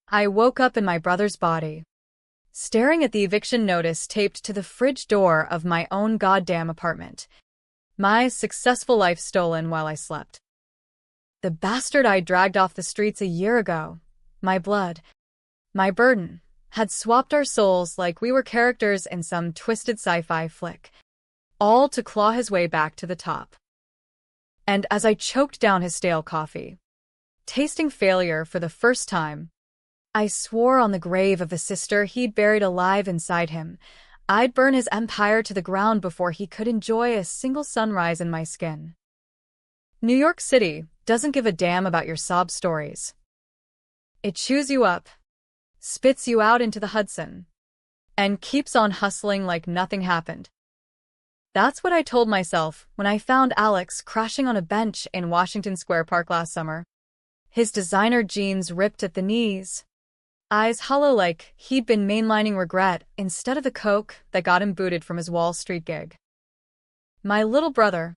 I woke up in my brother's body, staring at the eviction notice taped to the fridge door of my own goddamn apartment. My successful life stolen while I slept. The bastard I dragged off the streets a year ago, my blood, my burden, had swapped our souls like we were characters in some twisted sci-fi flick, all to claw his way back to the top. And as I choked down his stale coffee, tasting failure for the first time, I swore on the grave of the sister he'd buried alive inside him, I'd burn his empire to the ground before he could enjoy a single sunrise in my skin. New York City doesn't give a damn about your sob stories. It chews you up, spits you out into the Hudson, and keeps on hustling like nothing happened. That's what I told myself when I found Alex crashing on a bench in Washington Square Park last summer. His designer jeans ripped at the knees, eyes hollow like he'd been mainlining regret instead of the coke that got him booted from his Wall Street gig. My little brother,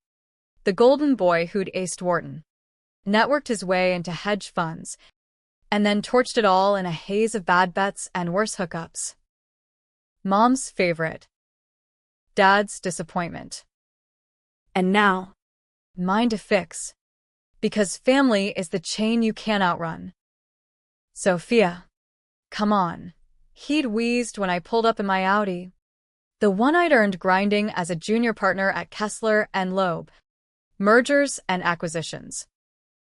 the golden boy who'd aced Wharton, networked his way into hedge funds, and then torched it all in a haze of bad bets and worse hookups. Mom's favorite. Dad's disappointment. And now, mine to fix. Because family is the chain you can't outrun. Sophia, come on. He'd wheezed when I pulled up in my Audi. The one I'd earned grinding as a junior partner at Kessler and Loeb. Mergers and acquisitions.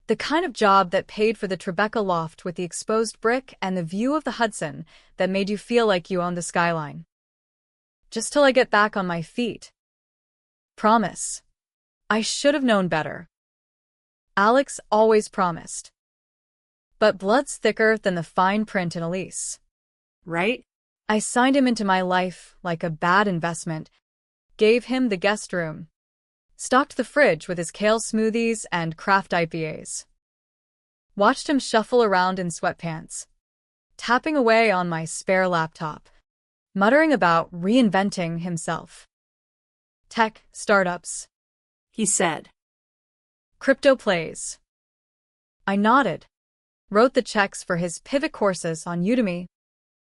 The kind of job that paid for the Tribeca loft with the exposed brick and the view of the Hudson that made you feel like you owned the skyline. Just till I get back on my feet. Promise. I should have known better. Alex always promised. But blood's thicker than the fine print in a lease. Right? I signed him into my life like a bad investment, gave him the guest room, stocked the fridge with his kale smoothies and craft IPAs. Watched him shuffle around in sweatpants, tapping away on my spare laptop, muttering about reinventing himself. Tech startups, he said. Crypto plays. I nodded, wrote the checks for his pivot courses on Udemy,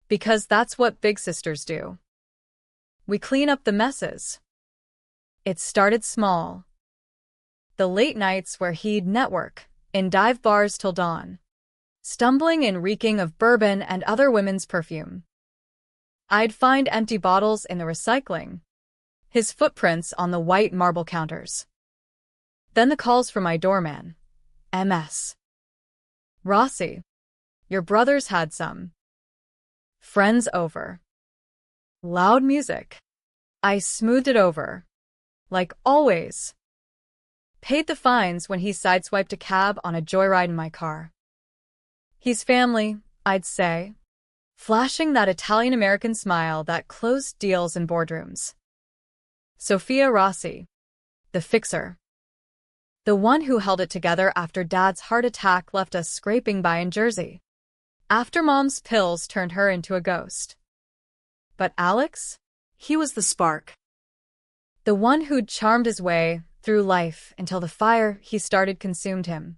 because that's what big sisters do. We clean up the messes. It started small. The late nights where he'd network in dive bars till dawn, stumbling and reeking of bourbon and other women's perfume. I'd find empty bottles in the recycling, his footprints on the white marble counters. Then the calls from my doorman, MS. Rossi, your brother's had some friends over. Loud music. I smoothed it over. Like always. Paid the fines when he sideswiped a cab on a joyride in my car. He's family, I'd say, flashing that Italian-American smile that closed deals in boardrooms. Sophia Rossi, the fixer. The one who held it together after Dad's heart attack left us scraping by in Jersey. After Mom's pills turned her into a ghost. But Alex? He was the spark. The one who'd charmed his way through life until the fire he started consumed him.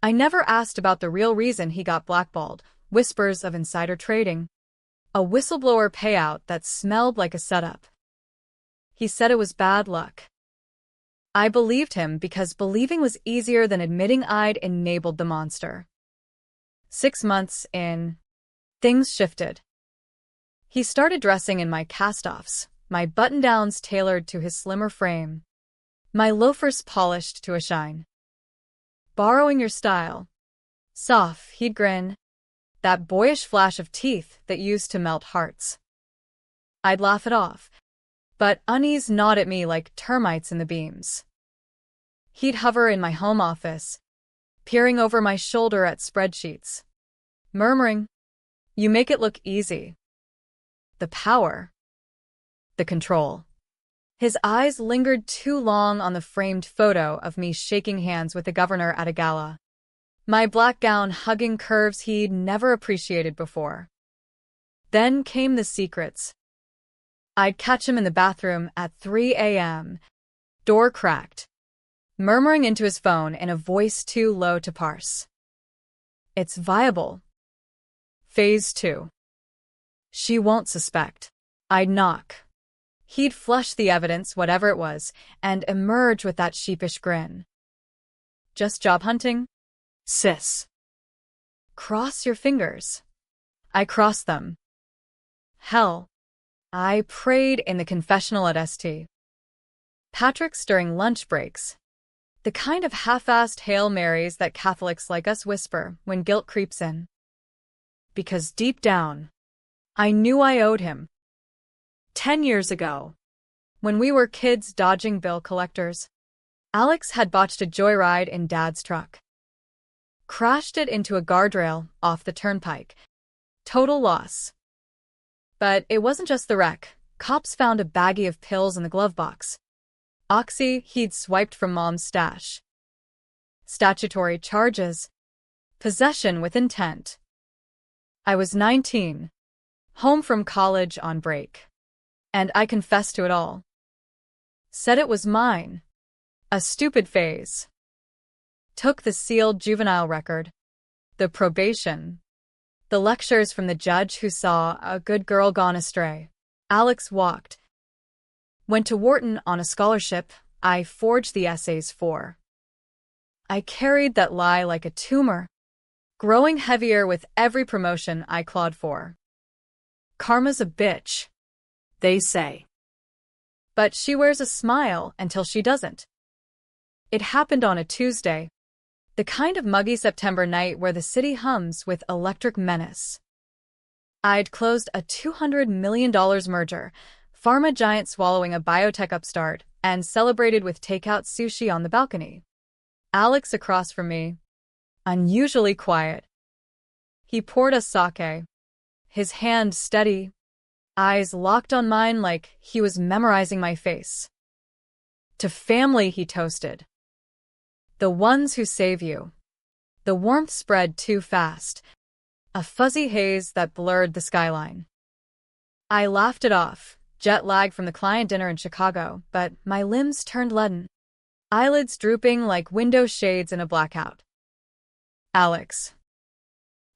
I never asked about the real reason he got blackballed, whispers of insider trading. A whistleblower payout that smelled like a setup. He said it was bad luck. I believed him because believing was easier than admitting I'd enabled the monster. 6 months in, things shifted. He started dressing in my cast-offs, my button-downs tailored to his slimmer frame, my loafers polished to a shine. Borrowing your style. Soft, he'd grin, that boyish flash of teeth that used to melt hearts. I'd laugh it off, but unease gnawed at me like termites in the beams. He'd hover in my home office, peering over my shoulder at spreadsheets, murmuring, "You make it look easy." The power. The control. His eyes lingered too long on the framed photo of me shaking hands with the governor at a gala. My black gown hugging curves he'd never appreciated before. Then came the secrets. I'd catch him in the bathroom at 3 a.m., door cracked, murmuring into his phone in a voice too low to parse. "It's viable." Phase 2. She won't suspect. I'd knock. He'd flush the evidence, whatever it was, and emerge with that sheepish grin. Just job hunting? Sis. Cross your fingers. I crossed them. Hell. I prayed in the confessional at St. Patrick's during lunch breaks. The kind of half-assed Hail Marys that Catholics like us whisper when guilt creeps in. Because deep down, I knew I owed him. 10 years ago, when we were kids dodging bill collectors, Alex had botched a joyride in Dad's truck. Crashed it into a guardrail off the turnpike. Total loss. But it wasn't just the wreck. Cops found a baggie of pills in the glove box. Oxy he'd swiped from Mom's stash. Statutory charges. Possession with intent. I was 19. Home from college on break. And I confessed to it all. Said it was mine. A stupid phase. Took the sealed juvenile record. The probation. The lectures from the judge who saw a good girl gone astray. Alex walked. Went to Wharton on a scholarship I forged the essays for. I carried that lie like a tumor, growing heavier with every promotion I clawed for. Karma's a bitch, they say. But she wears a smile until she doesn't. It happened on a Tuesday, the kind of muggy September night where the city hums with electric menace. I'd closed a $200 million merger, pharma giant swallowing a biotech upstart, and celebrated with takeout sushi on the balcony. Alex across from me, unusually quiet. He poured us sake, his hand steady, eyes locked on mine like he was memorizing my face. To family, he toasted. The ones who save you. The warmth spread too fast, a fuzzy haze that blurred the skyline. I laughed it off, jet lag from the client dinner in Chicago, but my limbs turned leaden, eyelids drooping like window shades in a blackout. Alex.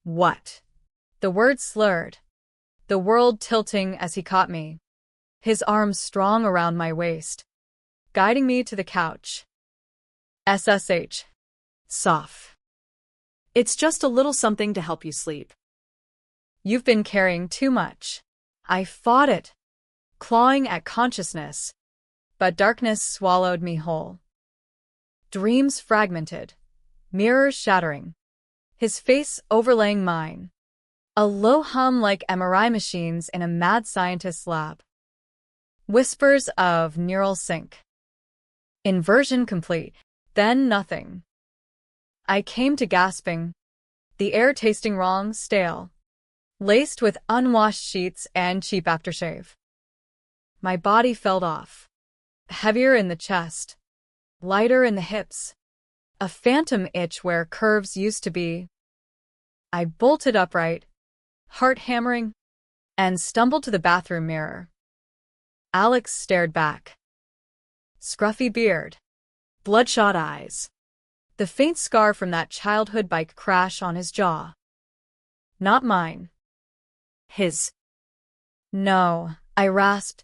What? The words slurred, the world tilting as he caught me, his arms strong around my waist, guiding me to the couch. SSH. Soft. It's just a little something to help you sleep. You've been carrying too much. I fought it, clawing at consciousness, but darkness swallowed me whole. Dreams fragmented, mirrors shattering, his face overlaying mine. A low hum like MRI machines in a mad scientist's lab. Whispers of neural sync. Inversion complete, then nothing. I came to gasping, the air tasting wrong, stale, laced with unwashed sheets and cheap aftershave. My body fell off, heavier in the chest, lighter in the hips, a phantom itch where curves used to be. I bolted upright, heart hammering, and stumbled to the bathroom mirror. Alex stared back. Scruffy beard, bloodshot eyes, the faint scar from that childhood bike crash on his jaw. Not mine. His. No, I rasped,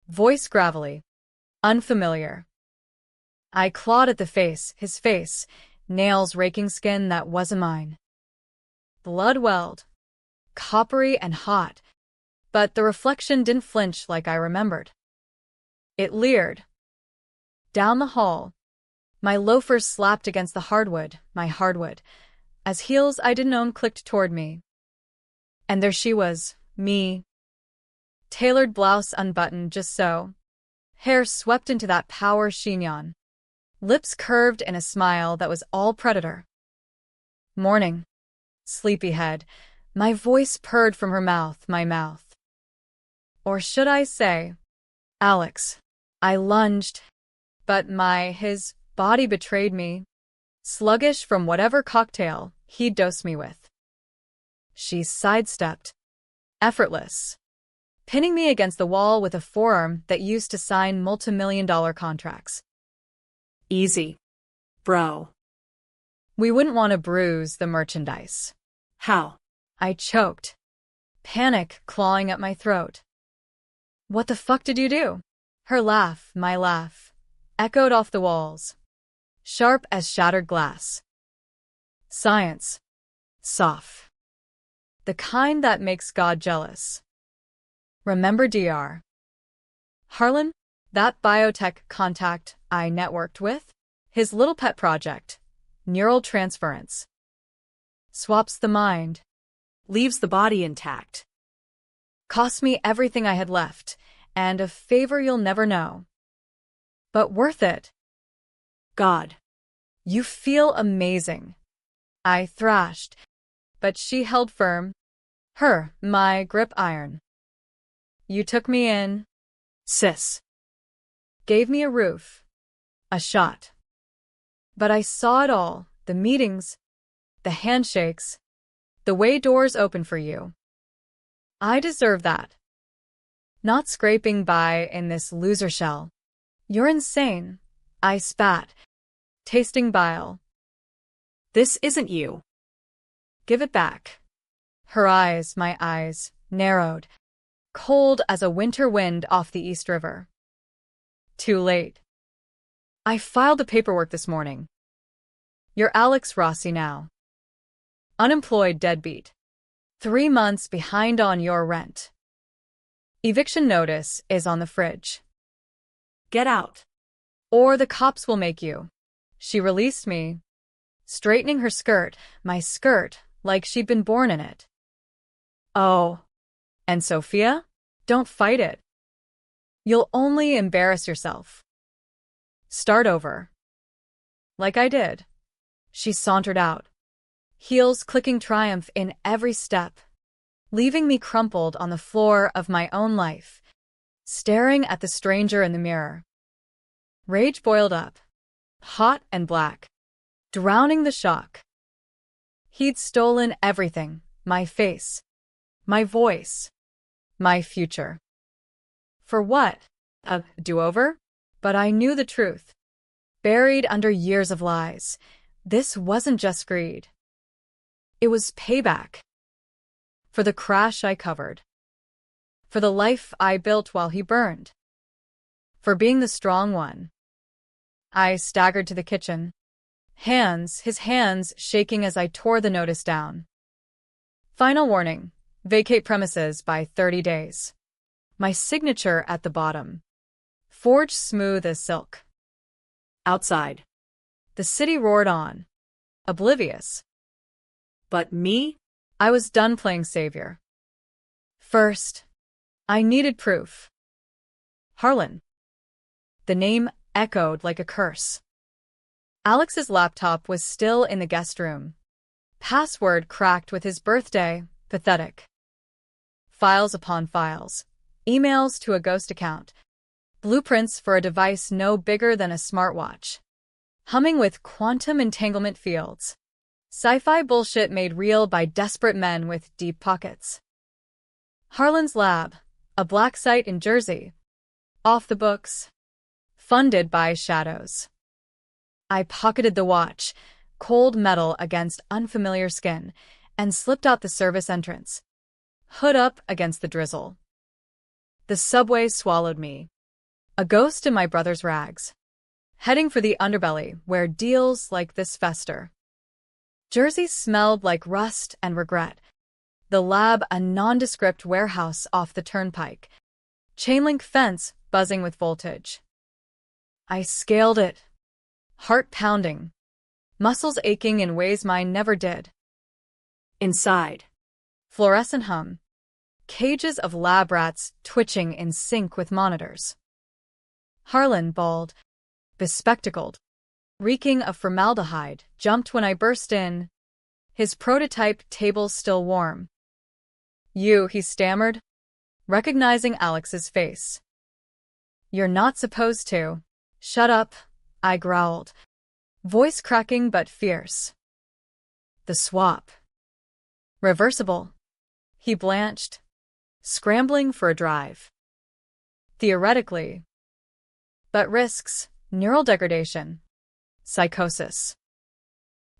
voice gravelly, unfamiliar. I clawed at the face, his face, nails raking skin that wasn't mine. Blood welled, coppery and hot, but the reflection didn't flinch like I remembered. It leered. Down the hall, my loafers slapped against the hardwood, my hardwood, as heels I didn't own clicked toward me. And there she was, me. Tailored blouse unbuttoned just so, hair swept into that power chignon, lips curved in a smile that was all predator. Morning. Sleepyhead, my voice purred from her mouth, my mouth. Or should I say, Alex. I lunged, but his body betrayed me, sluggish from whatever cocktail he'd dosed me with. She sidestepped, effortless, pinning me against the wall with a forearm that used to sign multi-million-dollar contracts. Easy, bro. We wouldn't want to bruise the merchandise. How? I choked, panic clawing at my throat. What the fuck did you do? Her laugh, my laugh, echoed off the walls, sharp as shattered glass. Science. Soft. The kind that makes God jealous. Remember Dr. Harlan? That biotech contact I networked with? His little pet project, neural transference. Swaps the mind. Leaves the body intact. Cost me everything I had left, and a favor you'll never know. But worth it. God. You feel amazing. I thrashed, but she held firm. My grip iron. You took me in, Sis. gave me a roof, a shot. But I saw it all, the meetings, the handshakes, the way doors open for you. I deserve that. Not scraping by in this loser shell. You're insane. I spat, tasting bile. This isn't you. Give it back. Her eyes, my eyes, narrowed, cold as a winter wind off the East River. Too late. I filed the paperwork this morning. You're Alex Rossi now. Unemployed deadbeat. 3 months behind on your rent. Eviction notice is on the fridge. Get out. Or the cops will make you. She released me, straightening her skirt, my skirt, like she'd been born in it. Oh. And Sophia? Don't fight it. You'll only embarrass yourself. Start over. Like I did. She sauntered out, heels clicking triumph in every step, leaving me crumpled on the floor of my own life, staring at the stranger in the mirror. Rage boiled up, hot and black, drowning the shock. He'd stolen everything, my face, my voice, my future. For what? A do-over? But I knew the truth. Buried under years of lies, this wasn't just greed. It was payback. For the crash I covered. For the life I built while he burned. For being the strong one. I staggered to the kitchen, his hands shaking as I tore the notice down. Final warning, vacate premises by 30 days. My signature at the bottom, forged smooth as silk. Outside. The city roared on, oblivious. But me? I was done playing savior. First, I needed proof. Harlan. The name echoed like a curse. Alex's laptop was still in the guest room. Password cracked with his birthday, pathetic. Files upon files. Emails to a ghost account. Blueprints for a device no bigger than a smartwatch. Humming with quantum entanglement fields. Sci-fi bullshit made real by desperate men with deep pockets. Harlan's lab, a black site in Jersey. Off the books. Funded by shadows. I pocketed the watch, cold metal against unfamiliar skin, and slipped out the service entrance. Hood up against the drizzle. The subway swallowed me. A ghost in my brother's rags. Heading for the underbelly where deals like this fester. Jersey smelled like rust and regret. The lab a nondescript warehouse off the turnpike. Chain-link fence buzzing with voltage. I scaled it. Heart pounding. Muscles aching in ways mine never did. Inside. Fluorescent hum. Cages of lab rats twitching in sync with monitors. Harlan, bald, bespectacled, reeking of formaldehyde, jumped when I burst in. His prototype table still warm. You, he stammered, recognizing Alex's face. You're not supposed to. Shut up, I growled, voice cracking but fierce. The swap. Reversible. He blanched, scrambling for a drive. Theoretically. But risks, neural degradation, psychosis.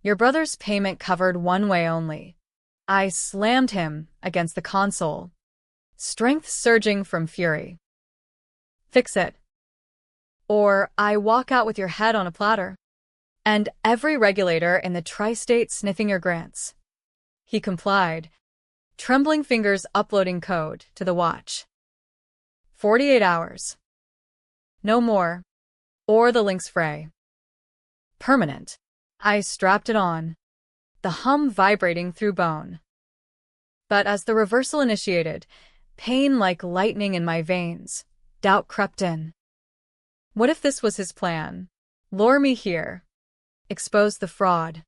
Your brother's payment covered one way only. I slammed him against the console, strength surging from fury. Fix it. Or I walk out with your head on a platter. And every regulator in the tri-state sniffing your grants. He complied, trembling fingers uploading code to the watch. 48 hours. No more. Or the links fray. Permanent. I strapped it on, the hum vibrating through bone. But as the reversal initiated, pain like lightning in my veins, doubt crept in. What if this was his plan? Lure me here, expose the fraud,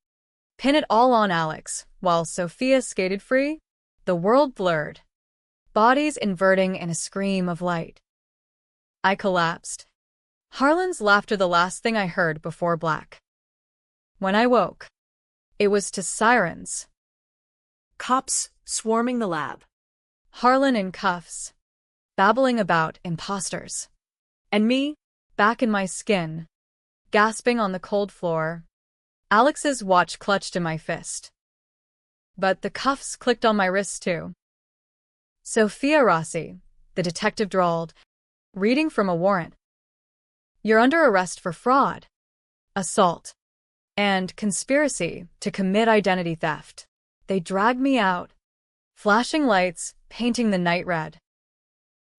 pin it all on Alex, while Sophia skated free? The world blurred, bodies inverting in a scream of light. I collapsed. Harlan's laughter the last thing I heard before black. When I woke, it was to sirens. Cops swarming the lab. Harlan in cuffs, babbling about imposters. And me, back in my skin, gasping on the cold floor, Alex's watch clutched in my fist. But the cuffs clicked on my wrists too. Sophia Rossi, the detective drawled, reading from a warrant. You're under arrest for fraud, assault, and conspiracy to commit identity theft. They dragged me out, flashing lights, painting the night red.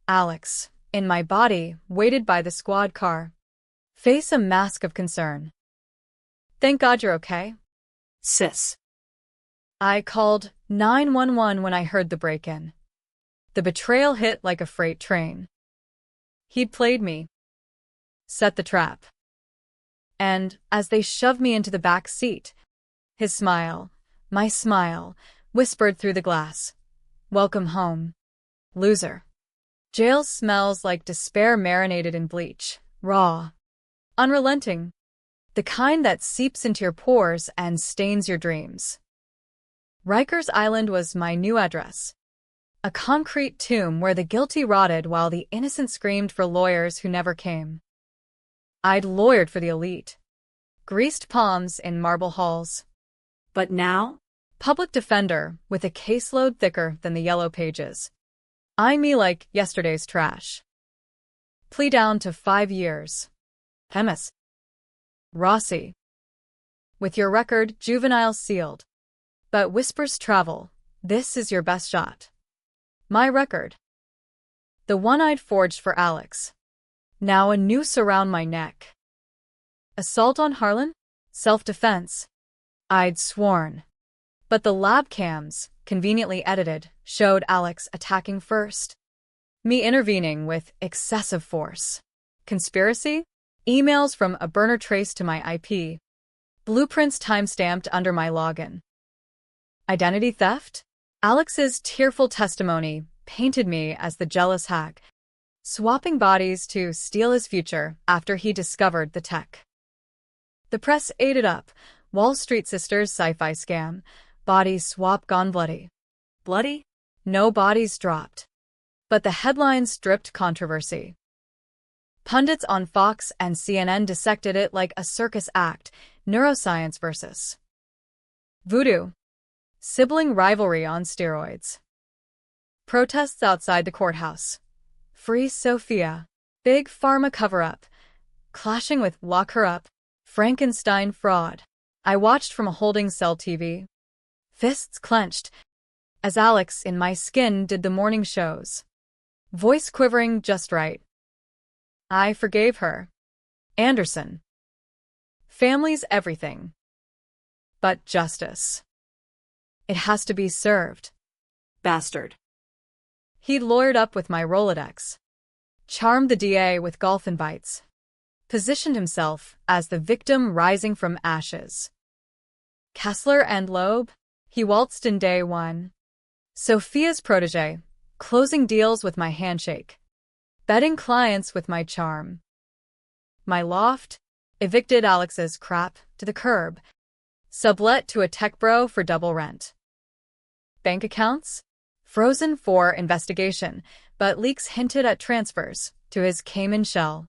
Alex, in my body, waited by the squad car, face a mask of concern. Thank God you're okay. Sis. I called 911 when I heard the break-in. The betrayal hit like a freight train. He'd played me, set the trap. And as they shoved me into the back seat, his smile, my smile, whispered through the glass. Welcome home, loser. Jail smells like despair marinated in bleach, raw, unrelenting, the kind that seeps into your pores and stains your dreams. Rikers Island was my new address, a concrete tomb where the guilty rotted while the innocent screamed for lawyers who never came. I'd lawyered for the elite, greased palms in marble halls. But now? Public defender with a caseload thicker than the yellow pages. Eyeing me like yesterday's trash. Plea down to 5 years. Hemis. Rossi. With your record, juvenile sealed. But whispers travel, this is your best shot. My record. The one I'd forged for Alex. Now a noose around my neck. Assault on Harlan? Self-defense. I'd sworn. But the lab cams, conveniently edited, showed Alex attacking first. Me intervening with excessive force. Conspiracy? Emails from a burner traced to my IP. Blueprints timestamped under my login. Identity theft? Alex's tearful testimony painted me as the jealous hack, swapping bodies to steal his future after he discovered the tech. The press ate it up. Wall Street Sisters sci-fi scam. Body swap gone bloody. Bloody? No bodies dropped. But the headlines dripped controversy. Pundits on Fox and CNN dissected it like a circus act, neuroscience versus voodoo. Sibling rivalry on steroids. Protests outside the courthouse. Free Sophia. Big pharma cover-up. Clashing with lock her up. Frankenstein fraud. I watched from a holding cell TV. Fists clenched, as Alex in my skin did the morning shows. Voice quivering just right. I forgave her. Anderson. Family's everything. But justice. It has to be served. Bastard. He'd lawyered up with my Rolodex. Charmed the DA with golf invites. Positioned himself as the victim rising from ashes. Kessler and Loeb? He waltzed in day one. Sophia's protege, closing deals with my handshake. Betting clients with my charm. My loft? Evicted Alex's crap to the curb. Sublet to a tech bro for double rent. Bank accounts? Frozen for investigation, but leaks hinted at transfers to his Cayman shell.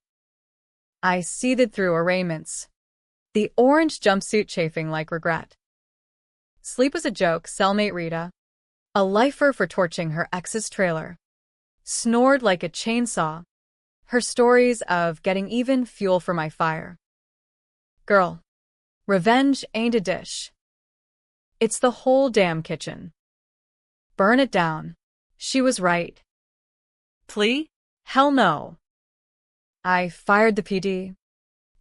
I seethed through arraignments. The orange jumpsuit chafing like regret. Sleep was a joke, cellmate Rita. A lifer for torching her ex's trailer. Snored like a chainsaw. Her stories of getting even fuel for my fire. Girl. Revenge ain't a dish. It's the whole damn kitchen. Burn it down. She was right. Plea? Hell no. I fired the PD.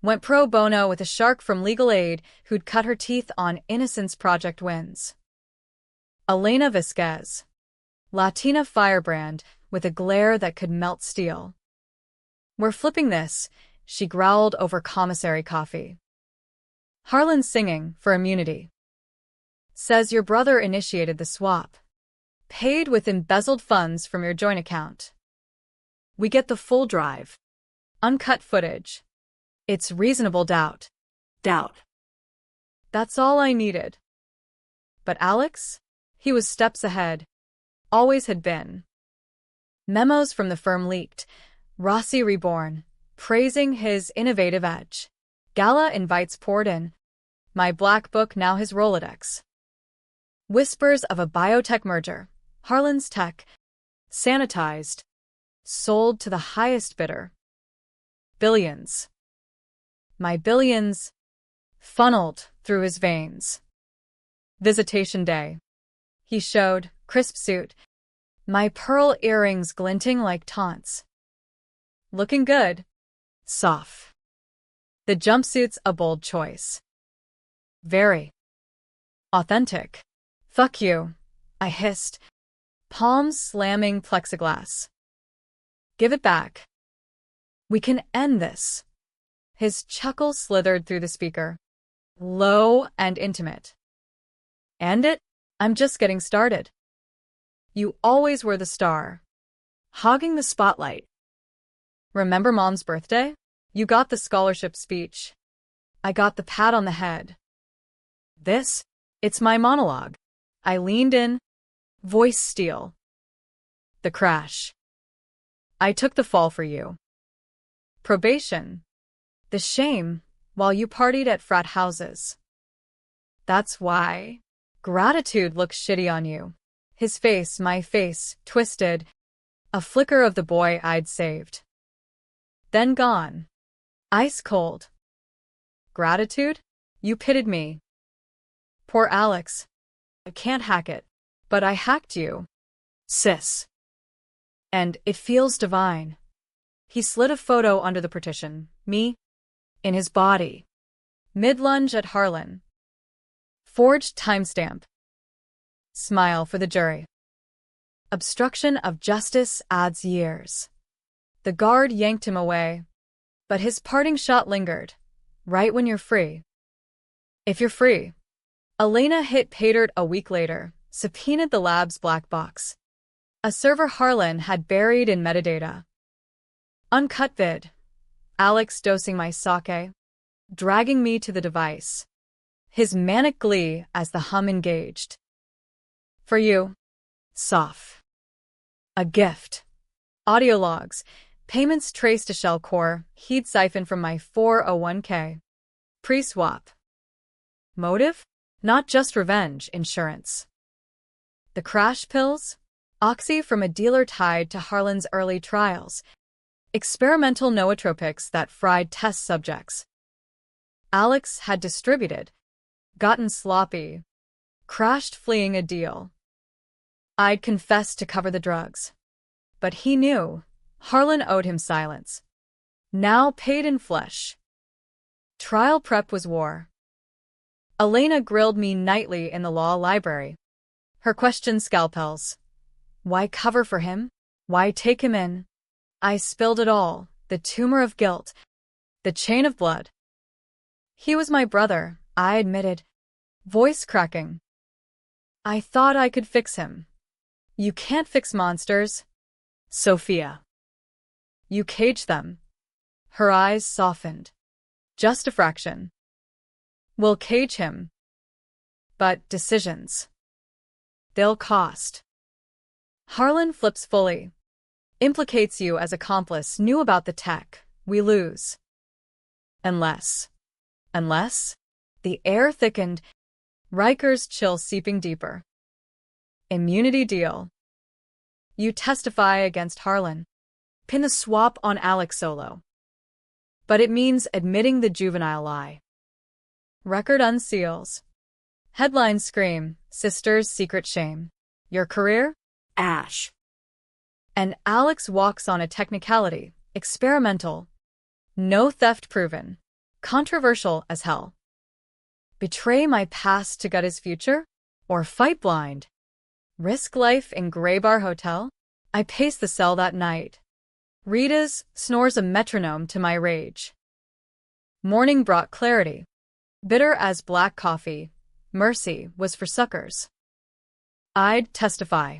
Went pro bono with a shark from legal aid who'd cut her teeth on Innocence Project wins. Elena Vasquez. Latina firebrand with a glare that could melt steel. We're flipping this, she growled over commissary coffee. Harlan singing for immunity. Says your brother initiated the swap. Paid with embezzled funds from your joint account. We get the full drive. Uncut footage. It's reasonable doubt. Doubt. That's all I needed. But Alex? He was steps ahead. Always had been. Memos from the firm leaked. Rossi reborn, praising his innovative edge. Gala invites poured in. My black book now his Rolodex. Whispers of a biotech merger. Harlan's tech. Sanitized. Sold to the highest bidder. Billions. My billions. Funneled through his veins. Visitation day. He showed, crisp suit. My pearl earrings glinting like taunts. Looking good. Soft. The jumpsuit's a bold choice. Very. Authentic. Fuck you, I hissed, palms slamming plexiglass. Give it back. We can end this. His chuckle slithered through the speaker. Low and intimate. End it? I'm just getting started. You always were the star. Hogging the spotlight. Remember Mom's birthday? You got the scholarship speech. I got the pat on the head. This? It's my monologue. I leaned in. Voice steel. The crash. I took the fall for you. Probation. The shame, while you partied at frat houses. That's why. Gratitude looks shitty on you. His face, my face, twisted. A flicker of the boy I'd saved. Then gone. Ice cold. Gratitude? You pitted me. Poor Alex. I can't hack it. But I hacked you. Sis. And it feels divine. He slid a photo under the partition. Me. In his body. Mid-lunge at Harlan. Forged timestamp. Smile for the jury. Obstruction of justice adds years. The guard yanked him away. But his parting shot lingered. Right when you're free. If you're free. Elena hit paydirt a week later, subpoenaed the lab's black box. A server Harlan had buried in metadata. Uncut vid. Alex dosing my sake. Dragging me to the device. His manic glee as the hum engaged. For you. Soft. A gift. Audio logs. Payments traced to Shell Core. He'd siphoned from my 401k. Pre-swap. Motive? Not just revenge, insurance. The crash pills? Oxy from a dealer tied to Harlan's early trials. Experimental nootropics that fried test subjects. Alex had distributed. Gotten sloppy. Crashed fleeing a deal. I'd confessed to cover the drugs. But he knew. Harlan owed him silence. Now paid in flesh. Trial prep was war. Elena grilled me nightly in the law library. Her questions scalpels. Why cover for him? Why take him in? I spilled it all, the tumor of guilt, the chain of blood. He was my brother, I admitted, voice cracking. I thought I could fix him. You can't fix monsters. Sophia. You cage them. Her eyes softened. Just a fraction. We'll cage him. But decisions. They'll cost. Harlan flips fully. Implicates you as accomplice, knew about the tech. We lose. Unless. The air thickened. Riker's chill seeping deeper. Immunity deal. You testify against Harlan. Pin the swap on Alex solo. But it means admitting the juvenile lie. Record unseals. Headlines scream, Sister's secret shame. Your career? Ash. And Alex walks on a technicality, experimental. No theft proven. Controversial as hell. Betray my past to gut his future? Or fight blind? Risk life in Gray Bar Hotel? I pace the cell that night. Rita's snores a metronome to my rage. Morning brought clarity. Bitter as black coffee, mercy was for suckers. I'd testify.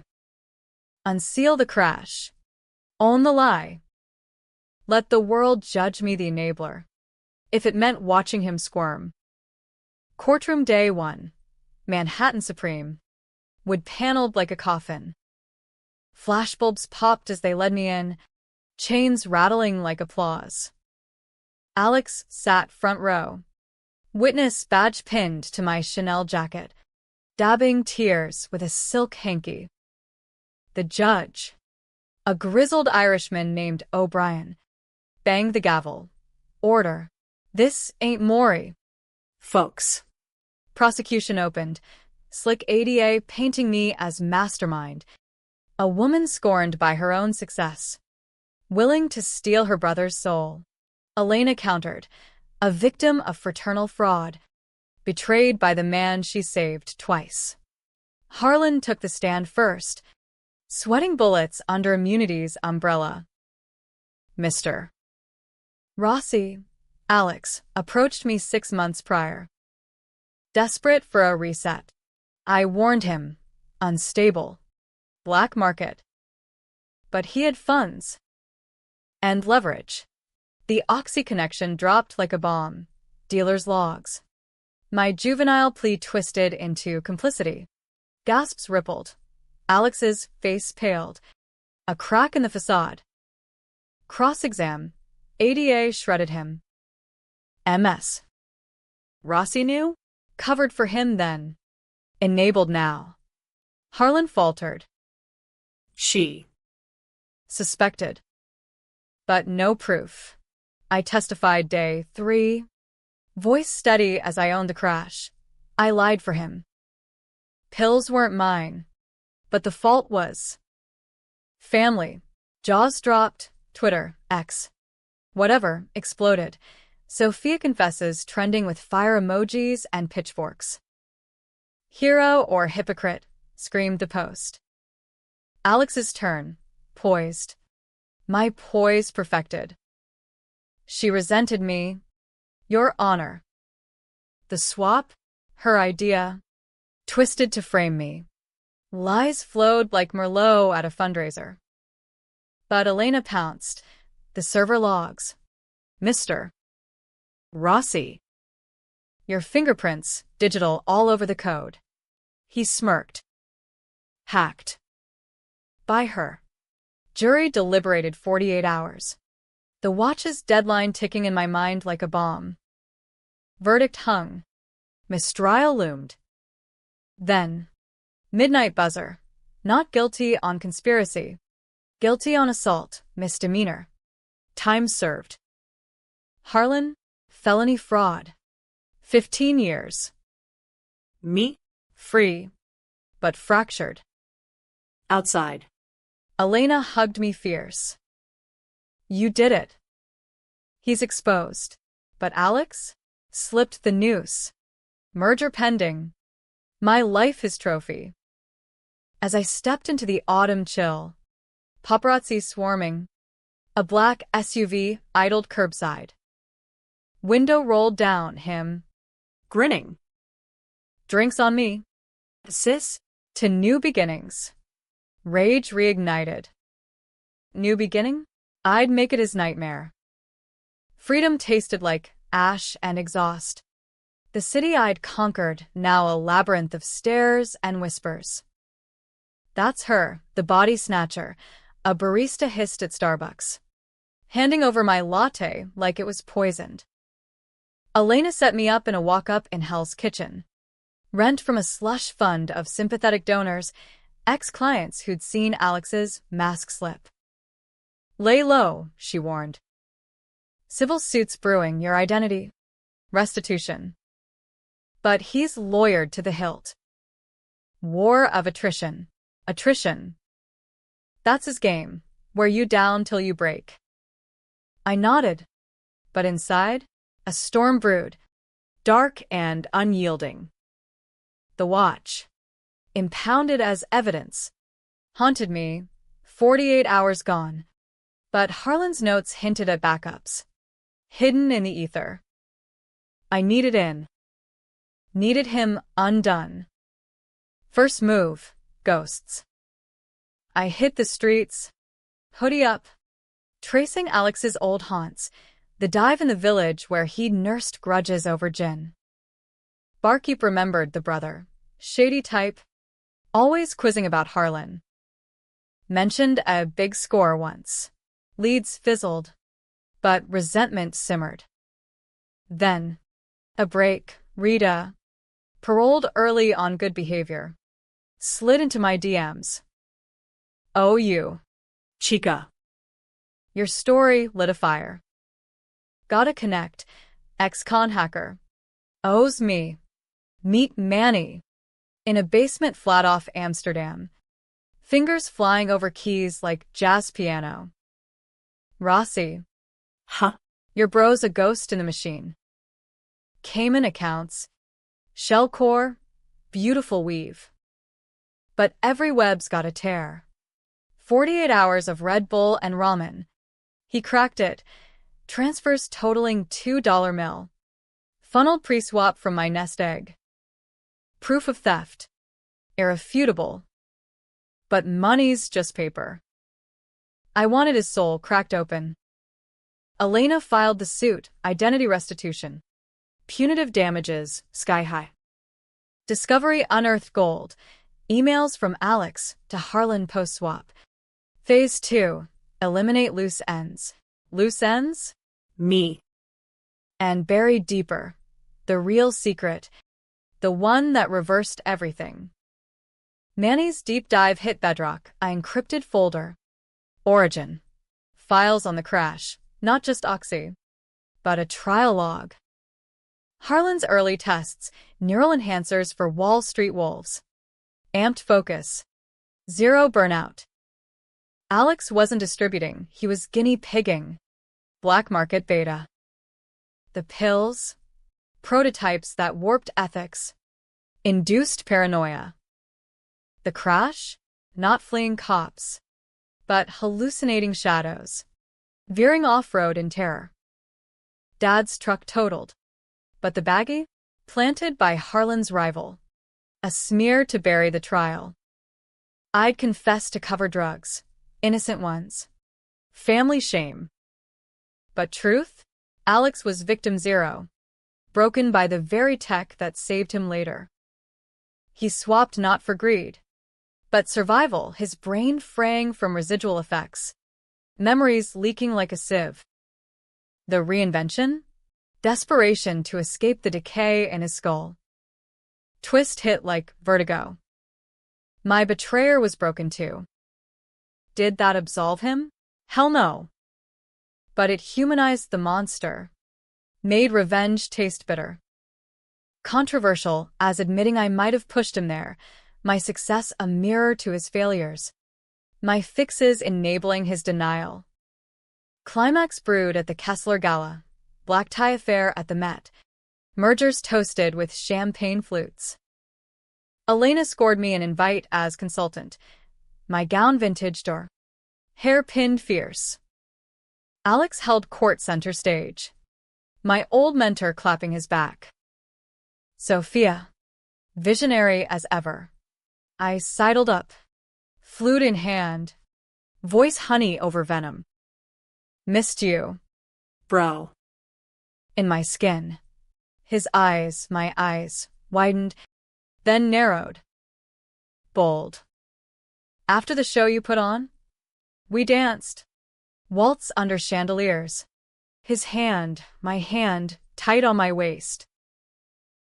Unseal the crash. Own the lie. Let the world judge me the enabler, if it meant watching him squirm. Courtroom day 1. Manhattan Supreme. Wood paneled like a coffin. Flashbulbs popped as they led me in, chains rattling like applause. Alex sat front row. Witness badge pinned to my Chanel jacket, dabbing tears with a silk hanky. The judge, a grizzled Irishman named O'Brien, banged the gavel. Order. This ain't Maury. Folks. Prosecution opened, slick ADA painting me as mastermind, a woman scorned by her own success, willing to steal her brother's soul. Elena countered, a victim of fraternal fraud, betrayed by the man she saved twice. Harlan took the stand first, sweating bullets under immunity's umbrella. Mr. Rossi, Alex, approached me 6 months prior. Desperate for a reset. I warned him, unstable, black market. But he had funds. And leverage. The Oxy connection dropped like a bomb. Dealer's logs. My juvenile plea twisted into complicity. Gasps rippled. Alex's face paled. A crack in the facade. Cross-exam. ADA shredded him. MS. Rossi knew? Covered for him then. Enabled now. Harlan faltered. She. Suspected. But no proof. I testified day 3. Voice steady as I owned the crash. I lied for him. Pills weren't mine. But the fault was. Family. Jaws dropped. Twitter. X. Whatever. Exploded. Sophia confesses trending with fire emojis and pitchforks. Hero or hypocrite? Screamed the post. Alex's turn. Poised. My poise perfected. She resented me. Your honor. The swap, her idea, twisted to frame me. Lies flowed like Merlot at a fundraiser. But Elena pounced. The server logs. Mr. Rossi. Your fingerprints, digital all over the code. He smirked. Hacked. By her. Jury deliberated 48 hours. The watch's deadline ticking in my mind like a bomb. Verdict hung. Mistrial loomed. Then. Midnight buzzer. Not guilty on conspiracy. Guilty on assault, misdemeanor. Time served. Harlan, felony fraud. 15 years. Me? Free. But fractured. Outside. Elena hugged me fierce. You did it. He's exposed. But Alex? Slipped the noose. Merger pending. My life his trophy. As I stepped into the autumn chill, paparazzi swarming, a black SUV idled curbside. Window rolled down, him Grinning. Drinks on me. Sis, to new beginnings. Rage reignited. New beginning? I'd make it his nightmare. Freedom tasted like ash and exhaust. The city I'd conquered, now a labyrinth of stairs and whispers. That's her, the body snatcher, a barista hissed at Starbucks, handing over my latte like it was poisoned. Elena set me up in a walk-up in Hell's Kitchen. Rent from a slush fund of sympathetic donors, Ex-clients who'd seen Alex's mask slip. Lay low, she warned. Civil suits brewing, your identity. Restitution. But he's lawyered to the hilt. War of attrition. Attrition. That's his game. Wear you down till you break. I nodded. But inside, a storm brewed, dark and unyielding. The watch, impounded as evidence, haunted me, 48 hours gone. But Harlan's notes hinted at backups, hidden in the ether. I needed him undone. First move, ghosts. I hit the streets, hoodie up, tracing Alex's old haunts, the dive in the village where he'd nursed grudges over gin. Barkeep remembered the brother, shady type, always quizzing about Harlan. Mentioned a big score once. Leads fizzled, but resentment simmered. Then, a break, Rita, paroled early on good behavior, slid into my DMs. Oh, you. Chica. Your story lit a fire. Gotta connect. Ex-con hacker. Owes me. Meet Manny. In a basement flat off Amsterdam. Fingers flying over keys like jazz piano. Rossi. Huh? Your bro's a ghost in the machine. Cayman accounts. Shell core. Beautiful weave. But every web's got a tear. 48 hours of Red Bull and ramen. He cracked it. Transfers totaling $2 mil. Funneled pre-swap from my nest egg. Proof of theft. Irrefutable. But money's just paper. I wanted his soul cracked open. Elena filed the suit, identity restitution. Punitive damages, sky high. Discovery unearthed gold. Emails from Alex to Harlan post-swap. Phase 2. Eliminate loose ends. Loose ends? Me. And buried deeper. The real secret. The one that reversed everything. Manny's deep dive hit bedrock, a encrypted folder. Origin. Files on the crash, not just Oxy, but a trial log. Harlan's early tests, neural enhancers for Wall Street wolves. Amped focus. Zero burnout. Alex wasn't distributing, he was guinea pigging. Black market beta. The pills. Prototypes that warped ethics. Induced paranoia. The crash? Not fleeing cops, but hallucinating shadows. Veering off-road in terror. Dad's truck totaled. But the baggie? Planted by Harlan's rival. A smear to bury the trial. I'd confess to cover drugs. Innocent ones. Family shame. But truth? Alex was victim zero. Broken by the very tech that saved him later. He swapped not for greed, but survival, his brain fraying from residual effects. Memories leaking like a sieve. The reinvention? Desperation to escape the decay in his skull. Twist hit like vertigo. My betrayer was broken too. Did that absolve him? Hell no. But it humanized the monster. Made revenge taste bitter. Controversial, as admitting I might have pushed him there, my success a mirror to his failures. My fixes enabling his denial. Climax brewed at the Kessler Gala. Black tie affair at the Met. Mergers toasted with champagne flutes. Elena scored me an invite as consultant. My gown vintaged or hair pinned fierce. Alex held court center stage. My old mentor clapping his back. Sophia. Visionary as ever. I sidled up. Flute in hand. Voice honey over venom. Missed you. Bro. In my skin. His eyes, my eyes, widened, then narrowed. Bold. After the show you put on? We danced. Waltz under chandeliers. His hand, my hand, tight on my waist.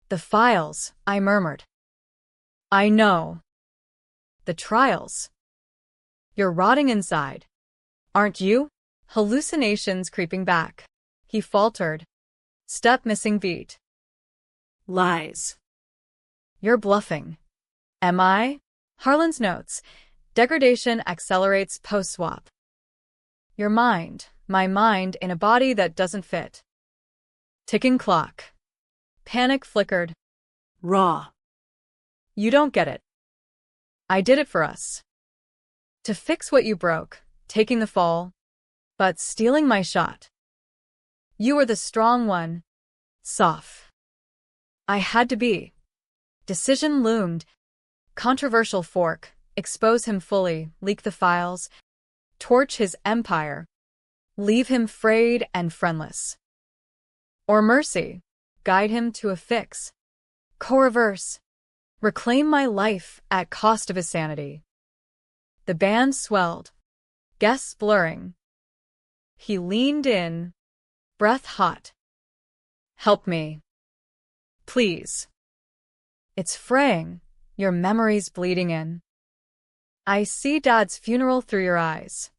The files, I murmured. I know. The trials. You're rotting inside, aren't you? Hallucinations creeping back. He faltered. Step missing beat. Lies. You're bluffing. Am I? Harlan's notes. Degradation accelerates post-swap. Your mind, my mind in a body that doesn't fit. Ticking clock. Panic flickered. Raw. You don't get it. I did it for us. To fix what you broke, taking the fall, but stealing my shot. You were the strong one. Soft. I had to be. Decision loomed. Controversial fork. Expose him fully, leak the files. Torch his empire. Leave him frayed and friendless. Or mercy. Guide him to a fix. Co-reverse. Reclaim my life at cost of his sanity. The band swelled. Guests blurring. He leaned in. Breath hot. Help me. Please. It's fraying. Your memory's bleeding in. I see Dad's funeral through your eyes.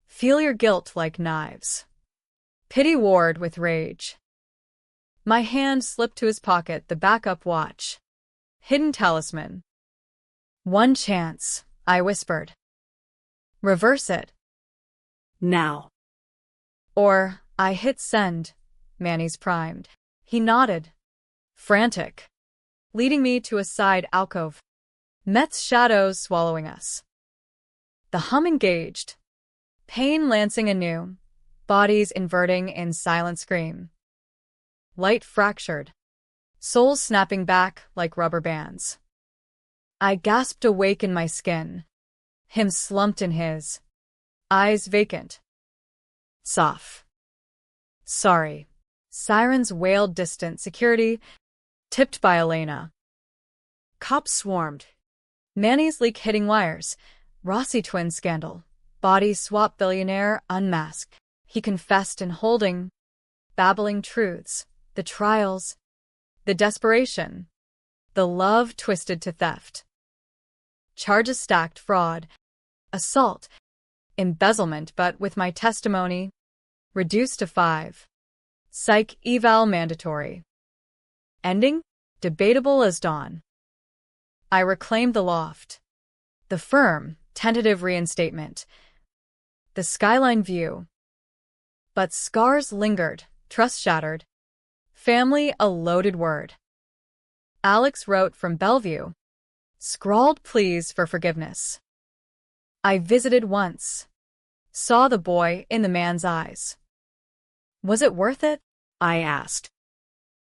Feel your guilt like knives. Pity warred with rage. My hand slipped to his pocket, the backup watch. Hidden talisman. One chance, I whispered. Reverse it. Now. Or, I hit send. Manny's primed. He nodded. Frantic. Leading me to a side alcove. Met's shadows swallowing us. The hum engaged. Pain lancing anew. Bodies inverting in silent scream. Light fractured. Souls snapping back like rubber bands. I gasped awake in my skin. Him slumped in his. Eyes vacant. Soft. Sorry. Sirens wailed distant. Security. Tipped by Elena. Cops swarmed. Manny's leak hitting wires. Rossi twin scandal. Body swap billionaire unmasked. He confessed in holding. Babbling truths. The trials. The desperation. The love twisted to theft. Charges stacked. Fraud. Assault. Embezzlement, but with my testimony reduced to 5. Psych eval mandatory. Ending? Debatable as dawn. I reclaimed the loft. The firm, tentative reinstatement. The skyline view. But scars lingered, trust shattered. Family a loaded word. Alex wrote from Bellevue. Scrawled pleas for forgiveness. I visited once. Saw the boy in the man's eyes. Was it worth it? I asked.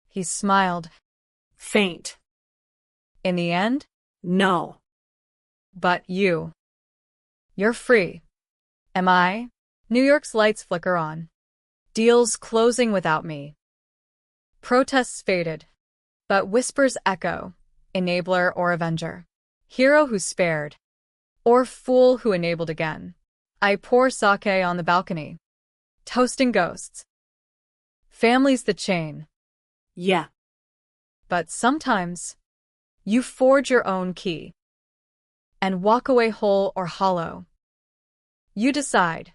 He smiled. Faint. In the end? No. But you. You're free. Am I? New York's lights flicker on. Deals closing without me. Protests faded. But whispers echo. Enabler or avenger. Hero who spared. Or fool who enabled again. I pour sake on the balcony. Toasting ghosts. Family's the chain. Yeah. But sometimes, you forge your own key. And walk away whole or hollow. You decide.